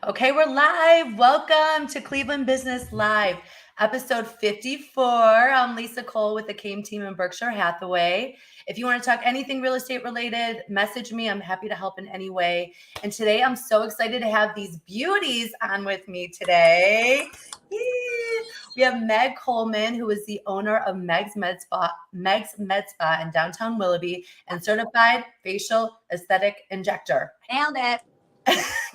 Okay, we're live. Welcome to Cleveland Business Live, episode 54. I'm Lisa Cole with the CAME team in Berkshire Hathaway. If you want to talk anything real estate related, message me. I'm happy to help in any way. And today I'm so excited to have these beauties on with me today. Yay. We have Meg Coleman, who is the owner of Meg's Med Spa in downtown Willoughby and certified facial aesthetic injector. Nailed it.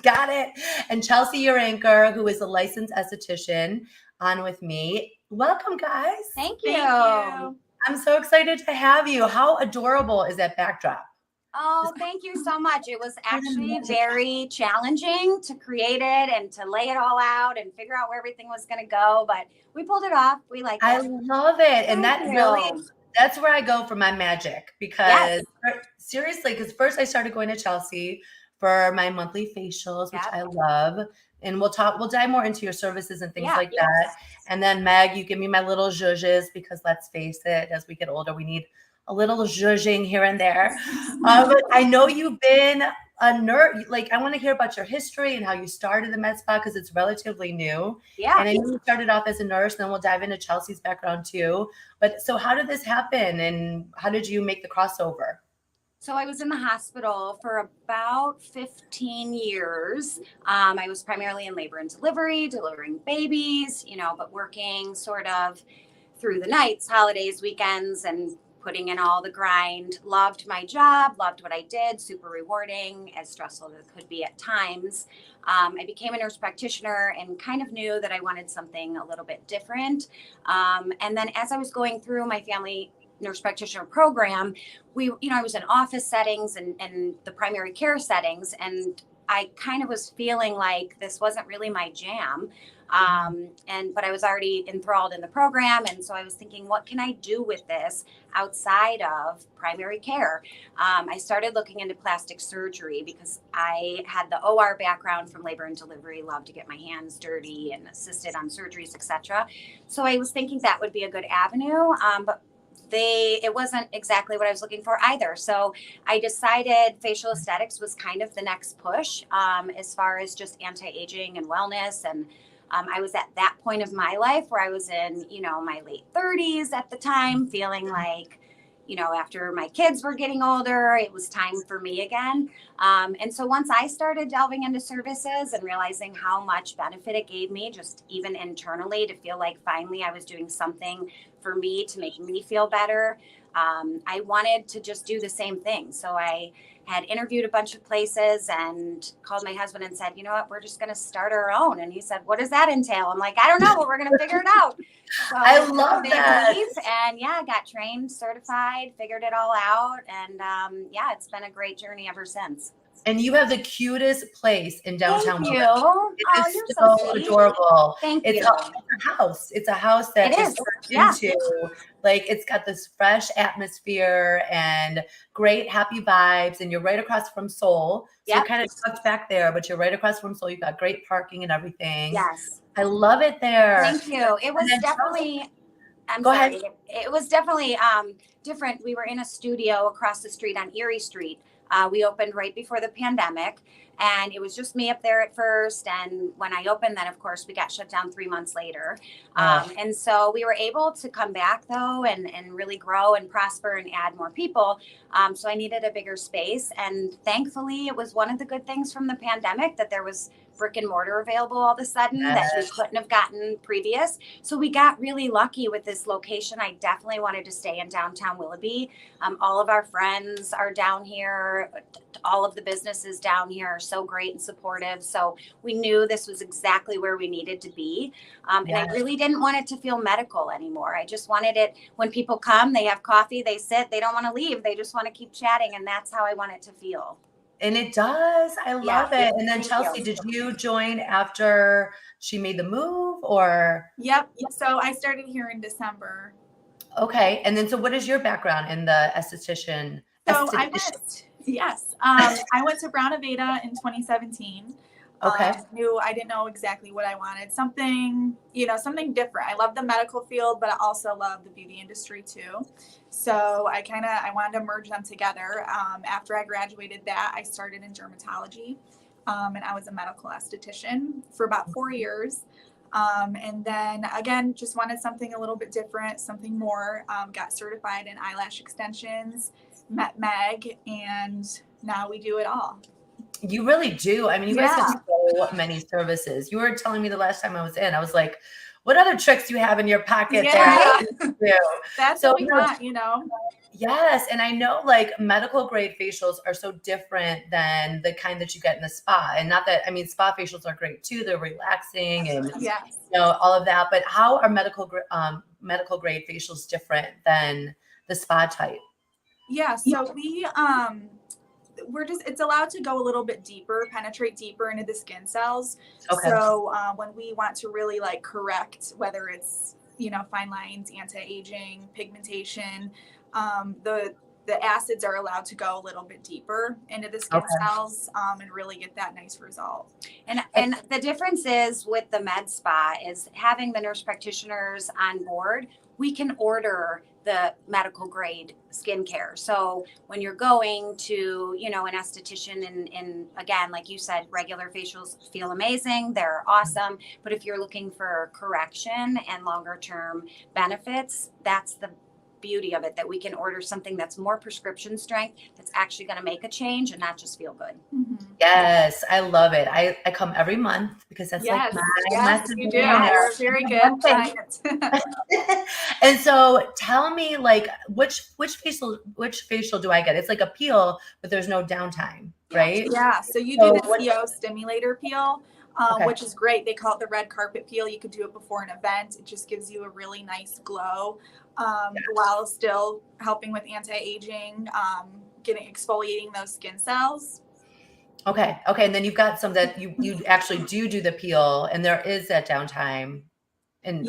Got it. And Chelsea, your anchor, who is a licensed esthetician, on with me. Welcome, guys. Thank you. I'm so excited to have you. How adorable is that backdrop? Oh, thank you so much. It was actually very challenging to create it and to lay it all out and figure out where everything was going to go, but we pulled it off. We like it. I love it. And that really, that's where I go for my magic because seriously, because first I started going to Chelsea for my monthly facials, which I love. And we'll dive more into your services and things like that. And then Meg, you give me my little zhuzhes because let's face it, as we get older, we need a little zhuzhing here and there. But I know you've been a nurse. Like, I want to hear about your history and how you started the med spa because it's relatively new. Yeah. And I know you started off as a nurse, and then we'll dive into Chelsea's background too. But so how did this happen and how did you make the crossover? So I was in the hospital for about 15 years. I was primarily in labor and delivery, delivering babies, but working sort of through the nights, holidays, weekends, and putting in all the grind. Loved my job, loved what I did, super rewarding, as stressful as it could be at times. I became a nurse practitioner and kind of knew that I wanted something a little bit different. And then as I was going through my family nurse practitioner program, I was in office settings and the primary care settings, and I kind of was feeling like this wasn't really my jam. But I was already enthralled in the program. And so I was thinking, what can I do with this outside of primary care? I started looking into plastic surgery because I had the OR background from labor and delivery, loved to get my hands dirty and assisted on surgeries, etc. So I was thinking that would be a good avenue. But it wasn't exactly what I was looking for either. So I decided facial aesthetics was kind of the next push as far as just anti-aging and wellness. And I was at that point of my life where I was in, my late 30s at the time, feeling like, after my kids were getting older, it was time for me again. And so once I started delving into services and realizing how much benefit it gave me, just even internally, to feel like finally I was doing something for me to make me feel better, I wanted to just do the same thing. So I had interviewed a bunch of places and called my husband and said, you know what, we're just going to start our own. And he said, what does that entail? I'm like, I don't know, but we're going to figure it out. So I love that. And got trained, certified, figured it all out. And it's been a great journey ever since. And you have the cutest place in downtown. Thank you. It is so adorable. Thank you. It's a house. It's a house that is into, like, it's got this fresh atmosphere and great happy vibes. And you're right across from Seoul. So you're kind of tucked back there, but you're right across from Seoul. You've got great parking and everything. Yes. I love it there. Thank you. It was definitely, Go ahead. It was definitely different. We were in a studio across the street on Erie Street. We opened right before the pandemic, and it was just me up there at first. And when I opened, then of course we got shut down 3 months later. And so we were able to come back though and really grow and prosper and add more people. So I needed a bigger space. And thankfully it was one of the good things from the pandemic that there was brick and mortar available all of a sudden that we couldn't have gotten previous. So we got really lucky with this location. I definitely wanted to stay in downtown Willoughby. All of our friends are down here. All of the businesses down here are so great and supportive. So we knew this was exactly where we needed to be. And I really didn't want it to feel medical anymore. I just wanted it, when people come, they have coffee, they sit, they don't want to leave. They just want to keep chatting. And that's how I want it to feel. And it does. I love it. And then Chelsea, did you join after she made the move or? Yep. So I started here in December. Okay. And then, so what is your background in the esthetician? So I went to Brown Aveda in 2017. Okay. I didn't know exactly what I wanted. Something different. I love the medical field, but I also love the beauty industry too. So I wanted to merge them together. After I graduated that, I started in dermatology. and I was a medical esthetician for about 4 years. And then again, just wanted something a little bit different, something more. Got certified in eyelash extensions, met Meg, and now we do it all. You really do. I mean, you guys have so many services. You were telling me the last time I was in, I was like, what other tricks do you have in your pocket there? That's so what we want, you know? Yes. And I know like medical grade facials are so different than the kind that you get in the spa. And not that, I mean, spa facials are great too. They're relaxing and you know, all of that. But how are medical grade facials different than the spa type? Yeah. So it's allowed to go a little bit deeper, penetrate deeper into the skin cells. Okay. So when we want to really like correct, whether it's, you know, fine lines, anti-aging, pigmentation, the acids are allowed to go a little bit deeper into the skin cells and really get that nice result. And the difference is with the med spa is having the nurse practitioners on board, we can order the medical grade skincare. So when you're going to, you know, an esthetician and again, like you said, regular facials feel amazing. They're awesome. But if you're looking for correction and longer term benefits, that's the beauty of it, that we can order something that's more prescription strength, that's actually going to make a change and not just feel good. Mm-hmm. Yes, I love it. I come every month because that's like my message. You do. You're a very good client. And so tell me, like, which facial do I get? It's like a peel, but there's no downtime, right? Yeah. So you do the CO stimulator peel. Which is great. They call it the red carpet peel. You could do it before an event. It just gives you a really nice glow while still helping with anti-aging, exfoliating those skin cells. Okay. And then you've got some that you actually do the peel, and there is that downtime. And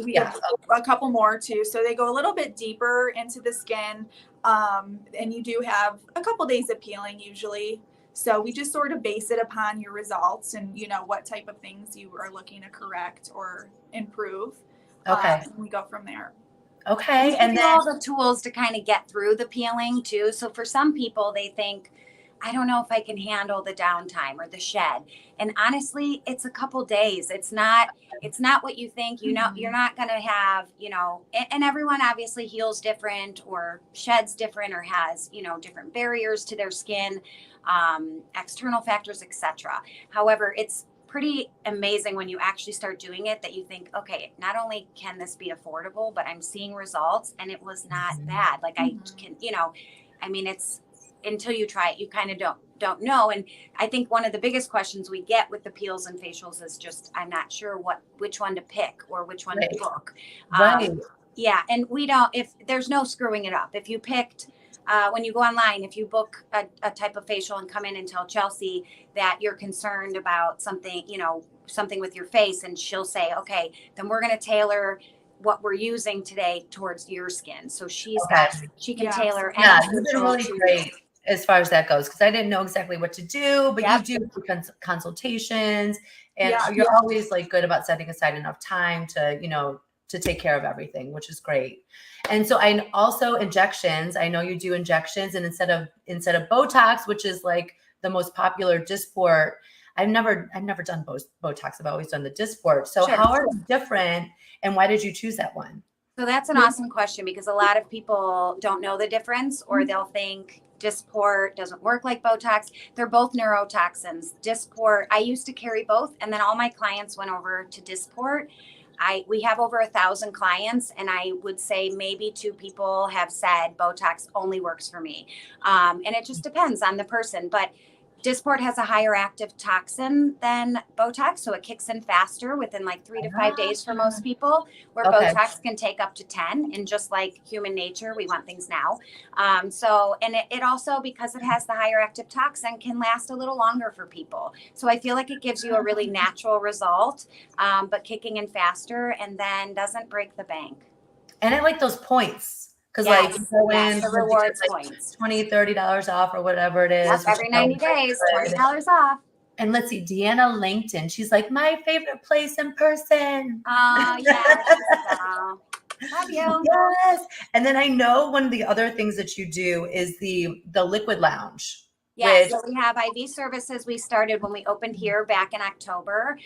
we have a couple more too. So they go a little bit deeper into the skin, and you do have a couple days of peeling usually. So we just sort of base it upon your results and, you know, what type of things you are looking to correct or improve. And we go from there. Okay. And then all the tools to kind of get through the peeling too. So for some people, they think, I don't know if I can handle the downtime or the shed. And honestly, it's a couple days. It's not what you think. You know, you're not going to have, you know, and everyone obviously heals different or sheds different or has, you know, different barriers to their skin, external factors, etc. However, it's pretty amazing when you actually start doing it that you think, okay, not only can this be affordable, but I'm seeing results and it was not bad. Like I can, you know, I mean, it's until you try it, you kind of don't know. And I think one of the biggest questions we get with the peels and facials is just, I'm not sure which one to pick or which one to book. Yeah. And if there's no screwing it up, if you picked, when you go online, if you book a type of facial and come in and tell Chelsea that you're concerned about something, you know, something with your face, and she'll say, okay, then we're going to tailor what we're using today towards your skin. So she can tailor. You've been really great as far as that goes, because I didn't know exactly what to do, but you do consultations, and you're always like good about setting aside enough time to, you know, to take care of everything, which is great. And so I also injections. I know you do injections, and instead of Botox, which is like the most popular Dysport, I've never done Botox. I've always done the Dysport. So how are they different, and why did you choose that one? So that's an awesome question, because a lot of people don't know the difference, or they'll think Dysport doesn't work like Botox. They're both neurotoxins. Dysport, I used to carry both, and then all my clients went over to Dysport. We have over 1,000 clients, and I would say maybe 2 people have said Botox only works for me. And it just depends on the person. But Dysport has a higher active toxin than Botox, so it kicks in faster within like 3 to 5 days for most people, where Botox can take up to 10. And just like human nature, we want things now. And it also, because it has the higher active toxin, can last a little longer for people. So I feel like it gives you a really natural result, but kicking in faster, and then doesn't break the bank. And I like those points. Because like you go in, the rewards points, $20, $30 off or whatever it is. Every 90 days, $20 off. And let's see, Deanna LinkedIn. She's like, my favorite place in person. Oh, yes. Love you. Yes. And then I know one of the other things that you do is the liquid lounge. Yes, Which, so we have IV services. We started when we opened here back in October.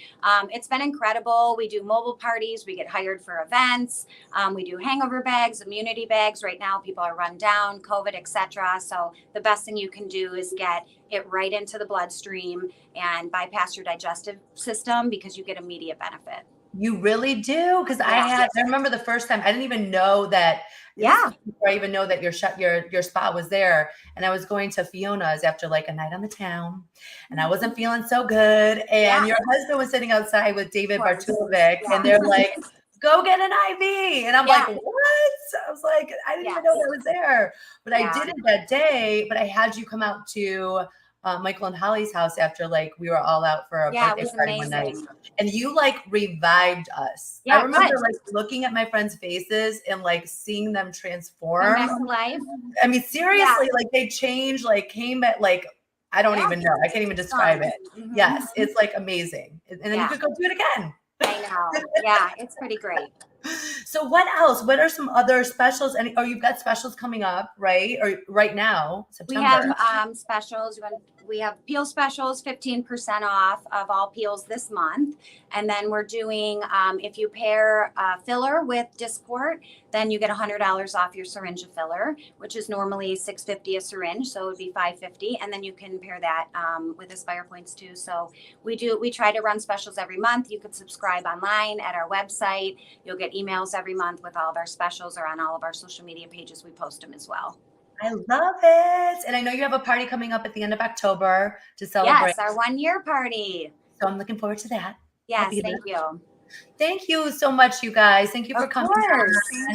It's been incredible. We do mobile parties. We get hired for events. We do hangover bags, immunity bags. Right now, people are run down, COVID, etc. So the best thing you can do is get it right into the bloodstream and bypass your digestive system because you get immediate benefit. you really do? Because I remember the first time, I didn't even know that. Yeah. This is before I even know that your spa was there. And I was going to Fiona's after like a night on the town, and I wasn't feeling so good. And your husband was sitting outside with David Bartulovic, and they're like, go get an IV. And I'm like, what? I was like, I didn't even know that was there. But I did it that day. But I had you come out to Michael and Holly's house after like we were all out for a birthday party one night, and you like revived us. I remember like looking at my friends' faces and like seeing them transform. Come back to life. I mean, seriously, like they changed, like came at like, I don't even know. I can't even describe it. Yes, it's like amazing. And then you could go do it again. I know. Yeah, it's pretty great. So what else? What are some other specials? And you've got specials coming up, right? Or right now, September. We have specials. We have peel specials, 15% off of all peels this month. And then we're doing, if you pair filler with Dysport, then you get $100 off your syringe of filler, which is normally $6.50 a syringe. So it would be $5.50. And then you can pair that with Aspire Points too. So we try to run specials every month. You could subscribe online at our website. You'll get emails every month with all of our specials, or on all of our social media pages. We post them as well. I love it. And I know you have a party coming up at the end of October to celebrate. Yes, our 1-year party. So I'm looking forward to that. Yes, thank you. Thank you so much, you guys. Thank you for coming.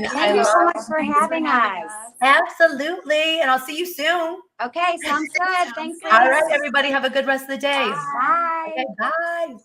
Thank you so much for having us. Absolutely. And I'll see you soon. Okay, sounds good. Thanks, Liz. All right, everybody. Have a good rest of the day. Bye. Okay, bye.